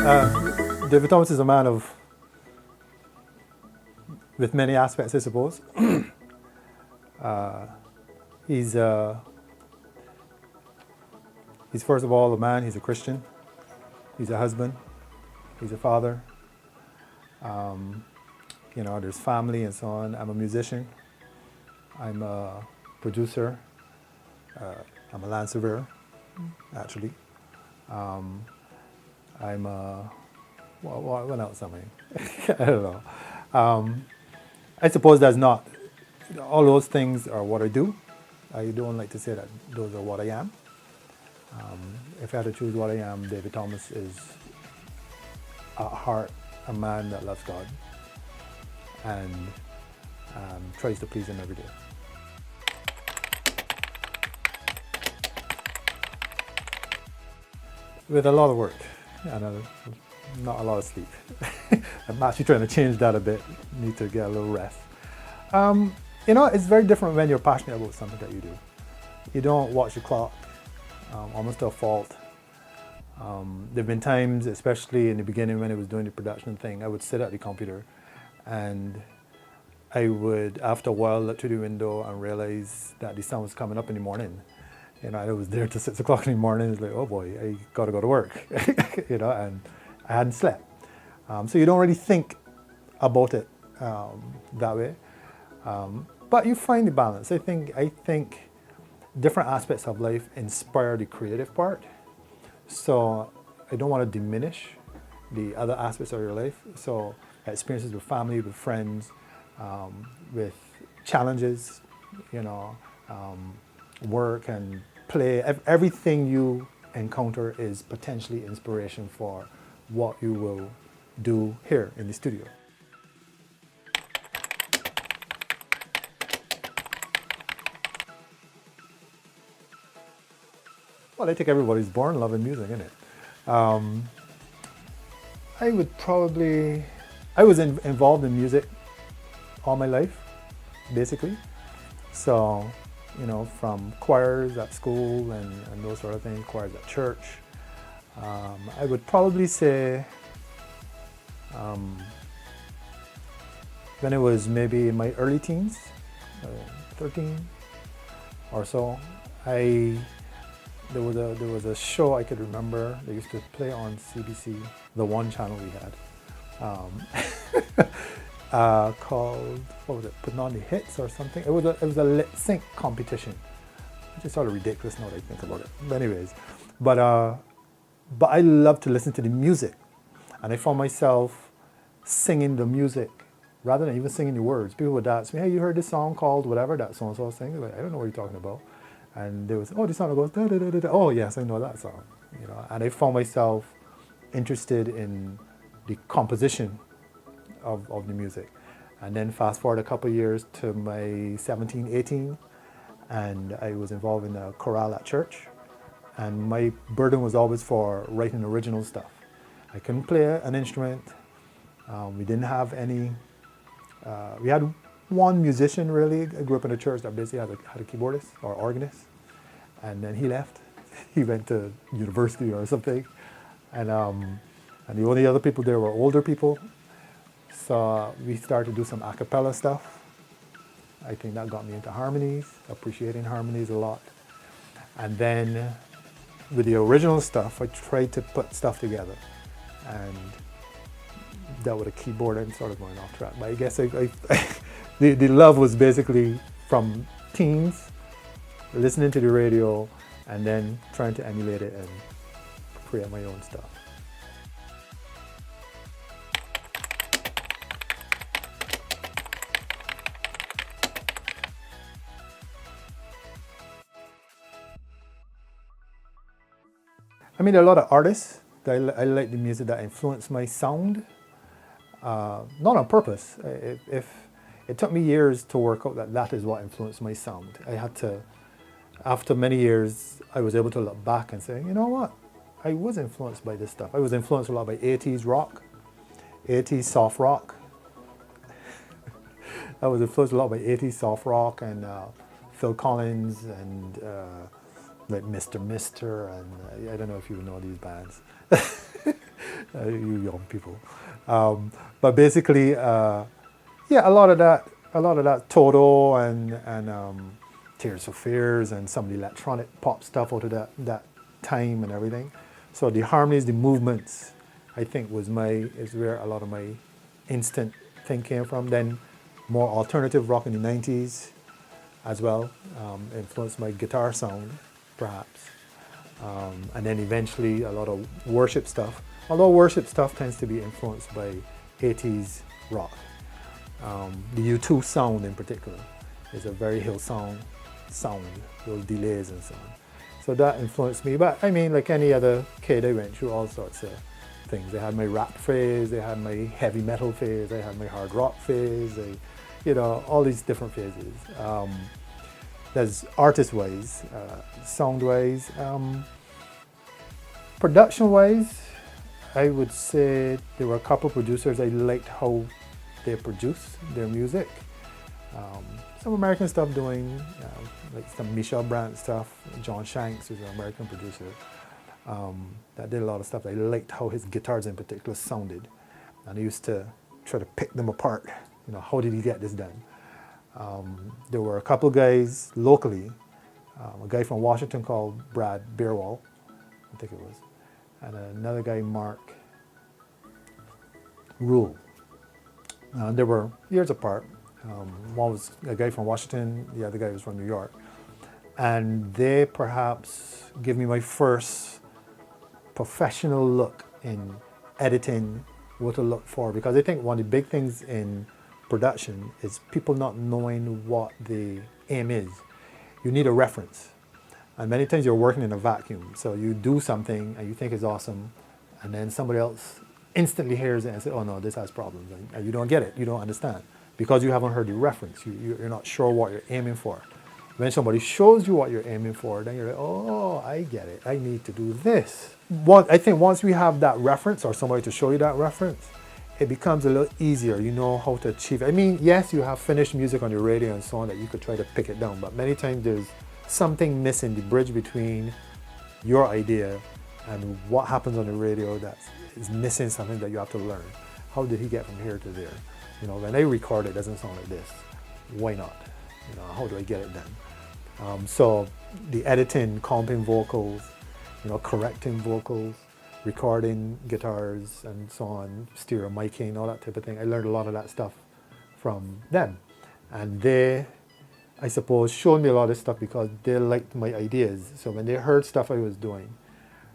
David Thomas is a man of with many aspects, I suppose. He's first of all a man. He's a Christian. He's a husband. He's a father. There's family and so on. I'm a musician. I'm a producer. I'm a land surveyor, actually. I'm a what else am I? I don't know. I suppose that's not all those things are what I do. I don't like to say that those are what I am. If I had to choose what I am, David Thomas is at heart a man that loves God and tries to please Him every day. With a lot of work and not a lot of sleep. I'm actually trying to change that a bit. Need to get a little rest. It's very different when you're passionate about something that you do. You don't watch the clock, almost to a fault. There've been times, especially in the beginning when I was doing the production thing, I would sit at the computer and I would, after a while, look through the window and realize that the sun was coming up in the morning. I was there till 6 o'clock in the morning. It's like, oh boy, I gotta go to work, and I hadn't slept. So you don't really think about it that way. But you find the balance. I think different aspects of life inspire the creative part. So I don't want to diminish the other aspects of your life. So experiences with family, with friends, with challenges, work and play. Everything you encounter is potentially inspiration for what you will do here in the studio. Well, I think everybody's born loving music, isn't it? I was involved in music all my life, basically. So, from choirs at school and those sort of things, choirs at church. I would probably say when it was maybe in my early teens, 13 or so, there was a show I could remember. They used to play on CBC, the one channel we had, called, what was it, Putting on the Hits or something. It was a lip sync competition, which is sort of ridiculous now that I think about it. But anyways, but I love to listen to the music, and I found myself singing the music rather than even singing the words. People would ask me, "Hey, you heard this song called whatever that so-and-so was singing?" Like, I don't know what you're talking about. And there was, this song goes, da, da, da, da, da. Oh yes, I know that song. And I found myself interested in the composition of the music. And then fast forward a couple of years to my 17, 18, and I was involved in a chorale at church. And my burden was always for writing original stuff. I couldn't play an instrument. We didn't have any, we had one musician really. I grew up in a church that basically had a keyboardist or organist, and then he left. He went to university or something, and the only other people there were older people. So we started to do some a cappella stuff. I think that got me into harmonies, appreciating harmonies a lot. And then with the original stuff, I tried to put stuff together, and that with a keyboard and sort of going off track. But I guess the love was basically from teens, listening to the radio, and then trying to emulate it and create my own stuff. There are a lot of artists that I like the music that influence my sound, not on purpose. If it took me years to work out that is what influenced my sound. I had to, after many years, I was able to look back and say, you know what? I was influenced by this stuff. I was influenced a lot by 80s rock, 80s soft rock. I was influenced a lot by 80s soft rock and Phil Collins and like Mr. and I don't know if you know these bands. you young people. But basically, yeah, a lot of that Toto and Tears for Fears and some of the electronic pop stuff out of that time and everything. So the harmonies, the movements, I think is where a lot of my instant thing came from. Then more alternative rock in the 90s as well, influenced my guitar sound, perhaps. And then eventually a lot of worship stuff, although worship stuff tends to be influenced by 80s rock. The U2 sound in particular is a very Hillsong sound, those delays and so on. So that influenced me. But I mean, like any other kid, I went through all sorts of things. I had my rap phase, I had my heavy metal phase, I had my hard rock phase, all these different phases. There's artist-wise, sound-wise, production-wise, I would say there were a couple producers I liked how they produce their music. Some American stuff doing, like some Michelle Brandt stuff. John Shanks, who's an American producer, that did a lot of stuff. I liked how his guitars in particular sounded. And I used to try to pick them apart. How did he get this done? There were a couple guys locally, a guy from Washington called Brad Beerwall, I think it was, and another guy, Mark Rule. They were years apart. One was a guy from Washington, the other guy was from New York. And they perhaps give me my first professional look in editing, what to look for. Because I think one of the big things in production is people not knowing what the aim is. You need a reference. And many times you're working in a vacuum. So you do something and you think it's awesome, and then somebody else instantly hears it and says, oh no, this has problems. And you don't get it, you don't understand. Because you haven't heard the reference, you're not sure what you're aiming for. When somebody shows you what you're aiming for, then you're like, oh, I get it, I need to do this. I think once we have that reference or somebody to show you that reference, it becomes a little easier. You know how to achieve it. I mean, yes, you have finished music on your radio and so on that you could try to pick it down, but many times there's something missing, the bridge between your idea and what happens on the radio that is missing something that you have to learn. How did he get from here to there? When I record it doesn't sound like this. Why not? How do I get it done? So the editing, comping vocals, correcting vocals, recording guitars and so on, stereo miking, all that type of thing. I learned a lot of that stuff from them. And they, I suppose, showed me a lot of stuff because they liked my ideas. So when they heard stuff I was doing,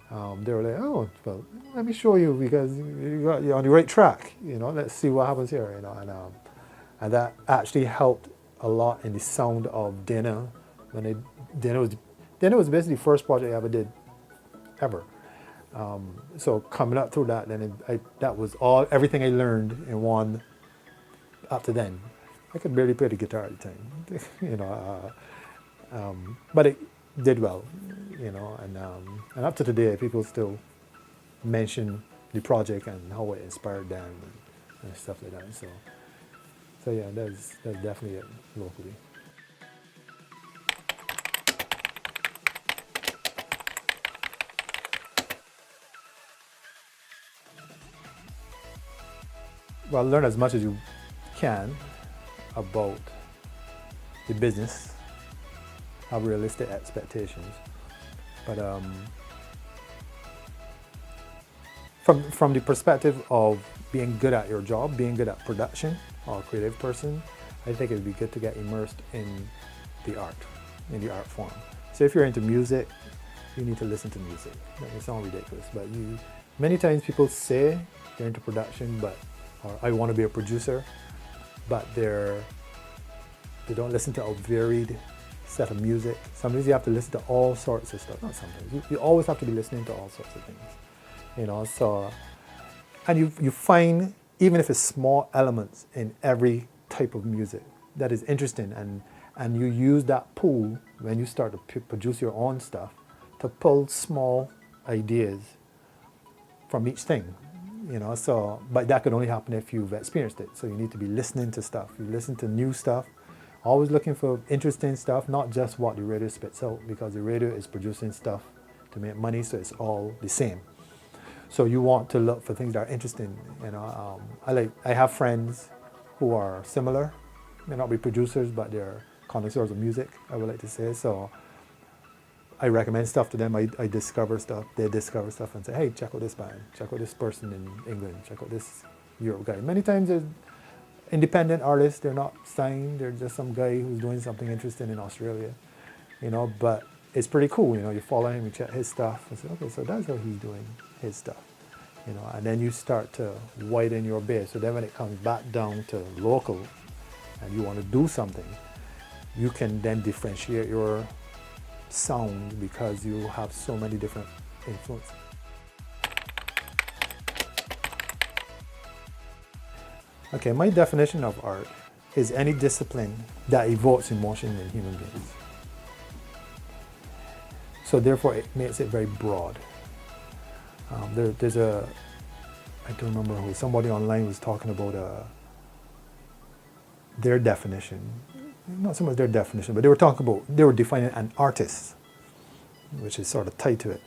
they were like, oh, well, let me show you because you're on the right track. Let's see what happens here. And that actually helped a lot in the sound of Dinner. Dinner was basically the first project I ever did, ever. So coming up through that, then that was everything I learned in one. Up to then, I could barely play the guitar at the time. But it did well, and up to today, people still mention the project and how it inspired them and stuff like that. So yeah, that's definitely it locally. Well, learn as much as you can about the business, have realistic expectations. But from the perspective of being good at your job, being good at production or a creative person, I think it would be good to get immersed in the art form. So if you're into music, you need to listen to music. That may sound ridiculous, but many times people say they're into production, or I want to be a producer, but they don't listen to a varied set of music. Sometimes you have to listen to all sorts of stuff. Not sometimes. You always have to be listening to all sorts of things. So, and you find, even if it's small elements in every type of music that is interesting, and you use that pool when you start to produce your own stuff to pull small ideas from each thing. So, but that could only happen if you've experienced it. So you need to be listening to stuff. You listen to new stuff, always looking for interesting stuff, not just what the radio spits out, because the radio is producing stuff to make money, so it's all the same. So you want to look for things that are interesting. You know, I have friends who are similar. May not be producers, but they're connoisseurs of music, I would like to say. So I recommend stuff to them. I discover stuff. They discover stuff and say, hey, check out this band. Check out this person in England. Check out this Europe guy. Many times they're independent artists. They're not signed. They're just some guy who's doing something interesting in Australia. You know, but it's pretty cool. You know, you follow him, you check his stuff, and say, okay, so that's how he's doing his stuff. You know, and then you start to widen your base. So then when it comes back down to local, and you want to do something, you can then differentiate your sound because you have so many different influences. Okay, my definition of art is any discipline that evokes emotion in human beings. So therefore it makes it very broad. There's a, I don't remember who, somebody online was talking about their definition. Not so much their definition, but they were defining an artist, which is sort of tied to it.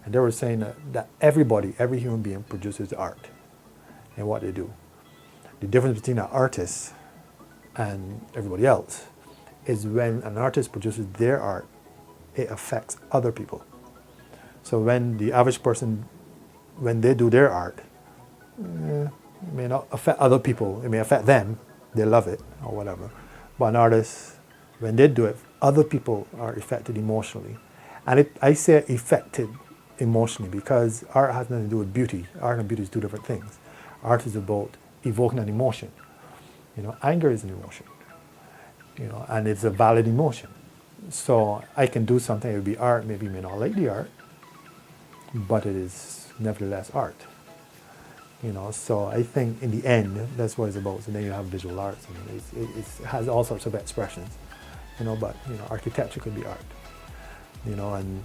And they were saying that every human being produces art in what they do. The difference between an artist and everybody else is when an artist produces their art, it affects other people. So when the average person, when they do their art, it may not affect other people, it may affect them, they love it or whatever. But an artist, when they do it, other people are affected emotionally. And I say affected emotionally because art has nothing to do with beauty. Art and beauty is two different things. Art is about evoking an emotion. You know, anger is an emotion. You know, and it's a valid emotion. So I can do something, it would be art, maybe you may not like the art, but it is nevertheless art. You know, so I think in the end, that's what it's about. So then you have visual arts, and it has all sorts of expressions. You know, but you know, architecture could be art. You know, and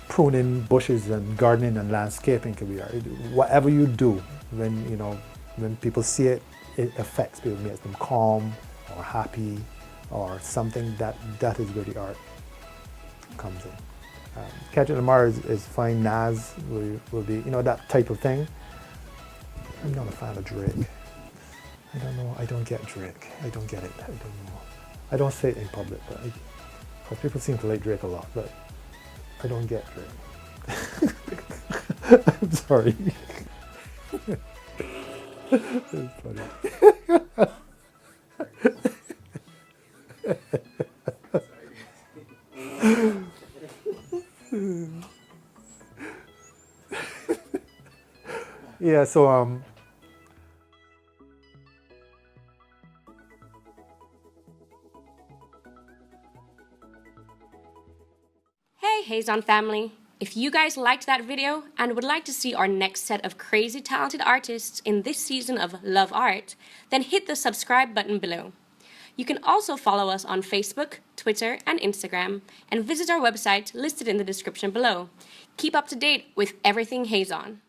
pruning bushes and gardening and landscaping could be art. Whatever you do, when people see it, it affects people, makes them calm or happy or something. That is where the art comes in. Kendrick Lamar is fine. Nas will be, you know, that type of thing. I'm not a fan of Drake. I don't know. I don't get Drake. I don't get it. I don't know. I don't say it in public, but because people seem to like Drake a lot, but I don't get Drake. I'm sorry. It's funny. Yeah, so Hey Hazon family! If you guys liked that video and would like to see our next set of crazy talented artists in this season of LoveArt, then hit the subscribe button below. You can also follow us on Facebook, Twitter, and Instagram, and visit our website listed in the description below. Keep up to date with everything Hazon.